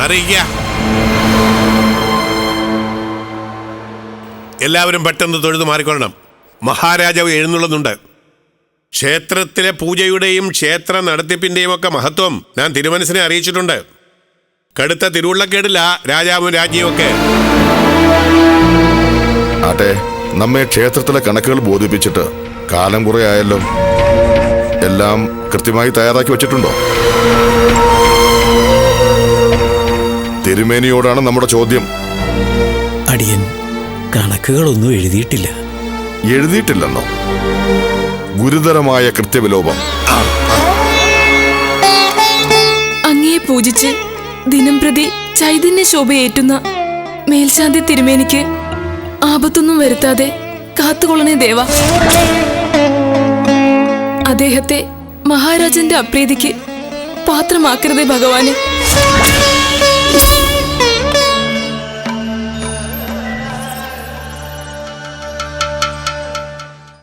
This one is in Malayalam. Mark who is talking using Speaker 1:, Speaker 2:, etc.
Speaker 1: അറിയിക്ക. എല്ലാവരും പെട്ടെന്ന് തൊഴുതു മാറിക്കൊള്ളണം. മഹാരാജാവ് എഴുന്നള്ളുന്നുണ്ട്. ക്ഷേത്രത്തിലെ പൂജയുടെയും ക്ഷേത്ര നടത്തിപ്പിന്റെയും ഒക്കെ മഹത്വം ഞാൻ തിരുമനസിനെ അറിയിച്ചിട്ടുണ്ട്. കടുത്ത തിരുവുള്ളക്കേടില്ല രാജാവും രാജ്യവും ഒക്കെ.
Speaker 2: ആട്ടെ, നമ്മെ ക്ഷേത്രത്തിലെ കണക്കുകൾ ബോധിപ്പിച്ചിട്ട് കാലം കുറെ ആയല്ലോ. എല്ലാം കൃത്യമായി തയ്യാറാക്കി വെച്ചിട്ടുണ്ടോ? തിരുമേനിയോടാണ് നമ്മുടെ ചോദ്യം.
Speaker 3: അടിയൻ കണക്കുകളൊന്നും എഴുതിയിട്ടില്ല.
Speaker 2: എഴുതിയിട്ടില്ലെന്നോ? ഗുരുതരമായ കൃത്യവിലോപം.
Speaker 4: അങ്ങയെ പൂജിച്ച് ദിനം പ്രതി ചൈതന്യ ശോഭയേറ്റുന്ന മേൽശാന്തി തിരുമേനിക്ക് ആപത്തൊന്നും വരുത്താതെ കാത്തുകൊള്ളണേ ദേവ. അദ്ദേഹത്തെ മഹാരാജന്റെ അപ്രീതിക്ക് പാത്രമാക്കരുതേ ഭഗവാനെ.